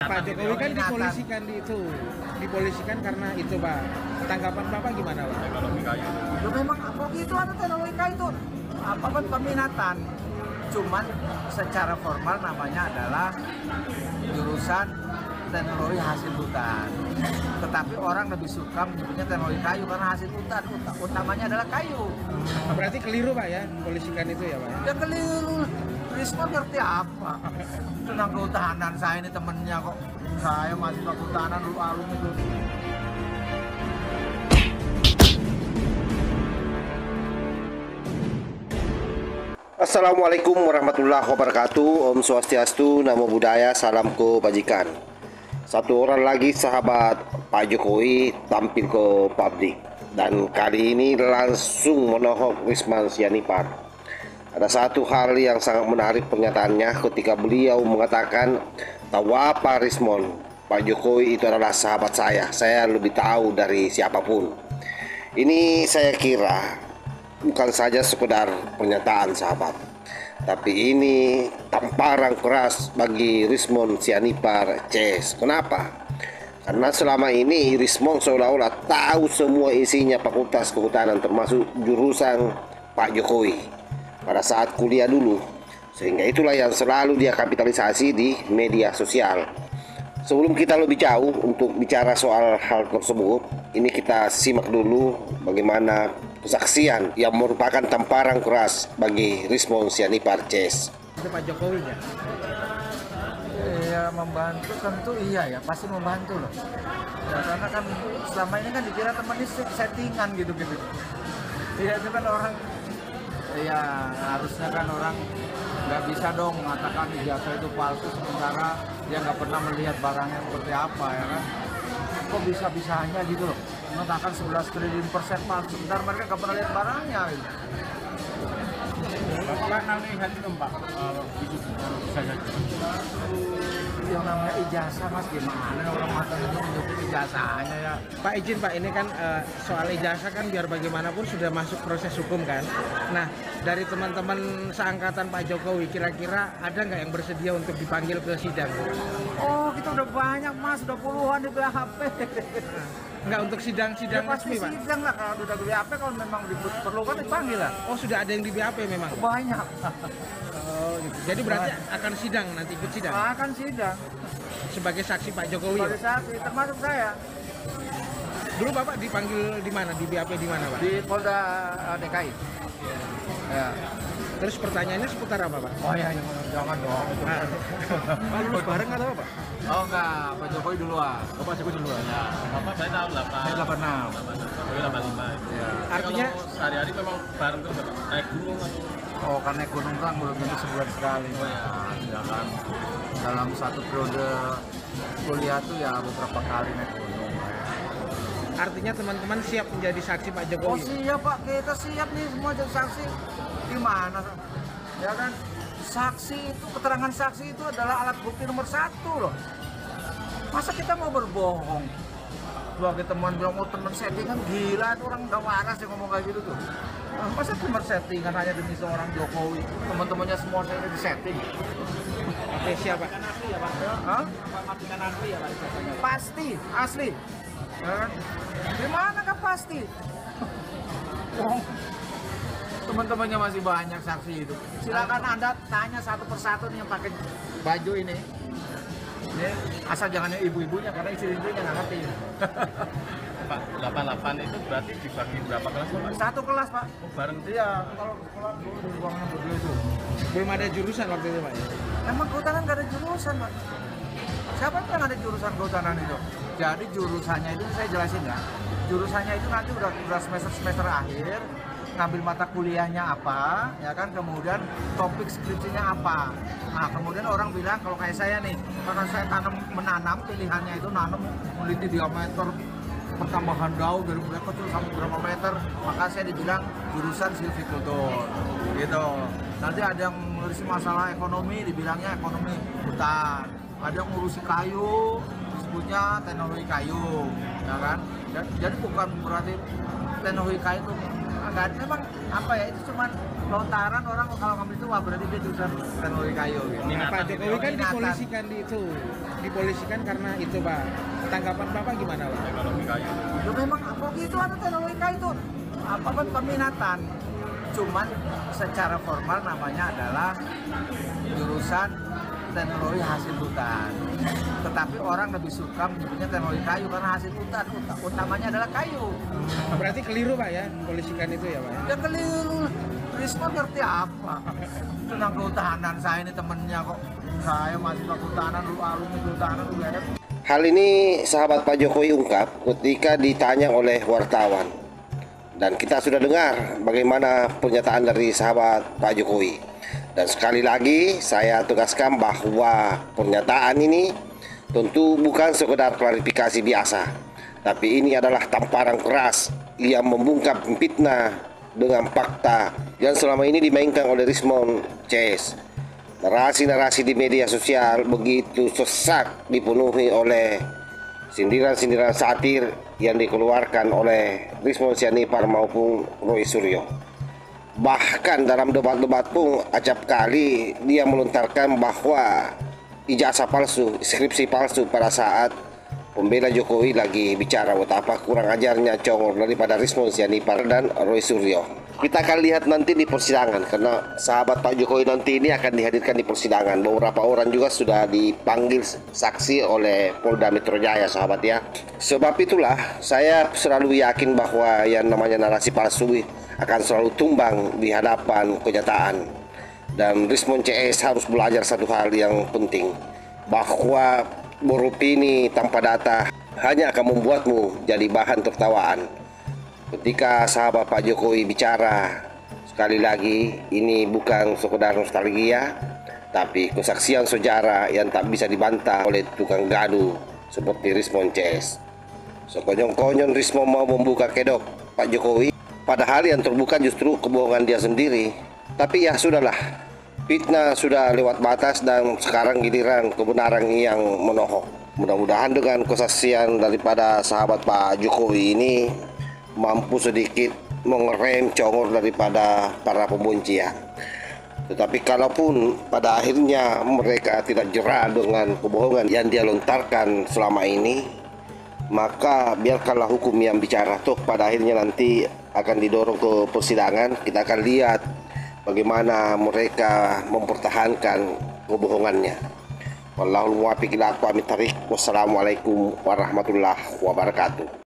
Pak Jokowi kan dipolisikan karena itu, Pak. Tanggapan Bapak gimana, Pak? Teknologi kayu. Itu memang apa itu ada teknologi itu apa kan peminatan. Cuman secara formal namanya adalah jurusan teknologi hasil hutan. Tetapi orang lebih suka menyebutnya teknologi kayu karena hasil hutan utamanya adalah kayu. Berarti keliru, Pak, ya, polisikan itu ya, Pak? Ya keliru. Risma ngerti apa? Tentang kehutanan saya ini temennya kok. Saya masih kehutanan dulu alumni dulu. Assalamualaikum warahmatullahi wabarakatuh. Om Swastiastu, Namo Buddhaya, salam kebajikan. Satu orang lagi sahabat Pak Jokowi tampil ke publik, dan kali ini langsung menohok Risman Sianipar. Ada satu hal yang sangat menarik pernyataannya ketika beliau mengatakan, tahu apa Rismon, Pak Jokowi itu adalah sahabat saya lebih tahu dari siapapun. Ini saya kira bukan saja sekedar pernyataan sahabat, tapi ini tamparan keras bagi Rismon Sianipar CS. Kenapa? Karena selama ini Rismon seolah-olah tahu semua isinya fakultas kehutanan, termasuk jurusan Pak Jokowi pada saat kuliah dulu, sehingga itulah yang selalu dia kapitalisasi di media sosial. Sebelum kita lebih jauh untuk bicara soal hal tersebut, ini kita simak dulu bagaimana kesaksian yang merupakan tamparan keras bagi Rismon Sianipar CS. Itu Pak Jokowi ya? Ya membantu tentu iya ya, pasti membantu loh. Ya, karena kan selama ini kan dikira teman ini settingan gitu-gitu. Iya itu kan orang, ya harusnya kan orang nggak bisa dong mengatakan ijazah itu palsu sementara dia nggak pernah melihat barangnya seperti apa, ya kan? Kok bisa-bisanya gitu loh mengatakan 11 triliun persen palsu, sebentar mereka nggak pernah lihat barangnya gitu. Bapak melihat itu Pak, itu bisa saja. Yang namanya ijazah mas, gimana orang mata itu menyebut ijazahnya ya. Pak izin Pak, ini kan soal ijazah kan biar bagaimanapun sudah masuk proses hukum kan. Nah, dari teman-teman seangkatan Pak Jokowi, kira-kira ada nggak yang bersedia untuk dipanggil ke sidang? Oh kita udah banyak mas, udah puluhan di BHP. Nggak untuk sidang-sidang pasti resmi Pak? sidang lah, kalau udah di BHP kalau memang diperlukan dipanggil lah. Oh sudah ada yang di BAP memang? Banyak. Oh gitu. Jadi berarti akan sidang, nanti ikut sidang? Akan sidang. Sebagai saksi Pak Jokowi? Sebagai saksi, termasuk saya. Dulu Bapak dipanggil di mana? Di BAP di mana Pak? Di Polda DKI. Ya. Terus pertanyaannya seputar apa Pak? Oh ya, jangan dong. Pak lulus bareng atau apa Pak? Oh enggak, Pak Jokowi duluan. Oh Pak Jokowi duluan? Ya, Bapak saya tahu 8. Saya 86. Jokowi 85. Ya. Artinya kalau sehari-hari memang bareng terus Bapak? Naik gunung atau? Oh karena gunung kan belum tentu sebulan sekali. Oh ya, kan. Dalam satu periode kuliah tuh ya beberapa kali naik gunung. artinya teman-teman siap menjadi saksi Pak Oh Jokowi? siap Pak, kita siap nih semua jadi saksi. Gimana? Ya kan? Saksi itu, keterangan saksi itu adalah alat bukti nomor 1 loh. Masa kita mau berbohong? Sebagai teman bilang, oh teman settingan, gila itu orang udah waras yang ngomong kayak gitu tuh. Nah, masa teman settingan hanya demi seorang Jokowi? Teman-temannya semua saya di setting. Oke siap Pak. Hah? Pasti, asli. Ya kan? Gimana kan pasti? Oh, teman-temannya masih banyak saksi itu. Silakan Anda tanya satu persatu nih yang pakai baju ini. Ini asal jangan yang ibu-ibunya karena istri-istrinya nggak ngerti. Pak, 88 itu berarti dibagi berapa kelas Pak? Satu kelas Pak. Oh, bareng. Iya, kalau sekolah dulu di ruangan berdua itu. Belum ada jurusan waktu itu Pak ya? Emang kehutanan nggak ada jurusan Pak. Siapa yang ada jurusan kehutanan itu? Jadi jurusannya itu saya jelasin ya. Jurusannya itu nanti udah semester akhir, ngambil mata kuliahnya apa, ya kan, kemudian topik skripsinya apa. Nah kemudian orang bilang kalau kayak saya nih, karena saya menanam, pilihannya itu nanam meneliti diameter pertambahan daun dari mulai kecil sampai berapa meter, maka saya dibilang jurusan silvikultur gitu. Nanti ada yang ngurusi masalah ekonomi, dibilangnya ekonomi hutan. Ada yang ngurusi kayu, disebutnya teknologi kayu, ya kan. Jadi bukan berarti teknologi kayu itu enggak, memang apa ya, itu cuman lontaran orang kalau ngambil itu wah berarti dia jurusan teknologi kayu gitu. Nah, Pak Jokowi kan Minatan. dipolisikan karena itu Pak. Tanggapan Bapak gimana Pak? Ekonomi kayu. Itu memang kok gitu ada teknologi kayu itu apa kan peminatan. Cuman secara formal namanya adalah jurusan teknologi hasil hutan. Tetapi orang lebih suka menyebutnya teknologi kayu karena hasil hutan utamanya adalah kayu. Berarti keliru Pak ya, polisikan itu ya Pak ya? Ya keliru. Risma ngerti apa? Tentang kehutanan saya ini temennya kok. Saya masih kehutanan, lu alumni kehutanan, lu ya. Hal ini sahabat Pak Jokowi ungkap ketika ditanya oleh wartawan. Dan kita sudah dengar bagaimana pernyataan dari sahabat Pak Jokowi. Dan sekali lagi saya tegaskan bahwa pernyataan ini tentu bukan sekedar klarifikasi biasa, tapi ini adalah tamparan keras yang membungkam fitnah dengan fakta yang selama ini dimainkan oleh Rismon CS. Narasi-narasi di media sosial begitu sesak dipenuhi oleh sindiran-sindiran satir yang dikeluarkan oleh Rismon Sianipar maupun Roy Suryo. Bahkan dalam debat-debat pun acap kali dia melontarkan bahwa ijazah palsu, skripsi palsu pada saat pembela Jokowi lagi bicara. Betapa kurang ajarnya congor daripada Rismon Sianipar dan Roy Suryo. Kita akan lihat nanti di persidangan, karena sahabat Pak Jokowi nanti ini akan dihadirkan di persidangan. Beberapa orang juga sudah dipanggil saksi oleh Polda Metro Jaya, sahabat ya. Sebab itulah saya selalu yakin bahwa yang namanya narasi palsu akan selalu tumbang di hadapan kenyataan. Dan Rismon CS harus belajar satu hal yang penting, bahwa beropini tanpa data hanya akan membuatmu jadi bahan tertawaan. Ketika sahabat Pak Jokowi bicara, sekali lagi ini bukan sekedar nostalgia, tapi kesaksian sejarah yang tak bisa dibantah oleh tukang gaduh seperti Rismon CS. Sekonyong-konyong Rismon mau membuka kedok Pak Jokowi, padahal yang terbuka justru kebohongan dia sendiri. Tapi ya sudahlah, fitnah sudah lewat batas dan sekarang giliran kebenaran yang menohok. Mudah-mudahan dengan kesaksian daripada sahabat Pak Jokowi ini mampu sedikit mengerem congor daripada para pembenci ya. Tetapi kalaupun pada akhirnya mereka tidak jera dengan kebohongan yang dia lontarkan selama ini, maka biarkanlah hukum yang bicara. Toh pada akhirnya nanti akan didorong ke persidangan. Kita akan lihat bagaimana mereka mempertahankan kebohongannya. Wallahul muwaffiq ila aqwamit thariq. Wassalamualaikum warahmatullahi wabarakatuh.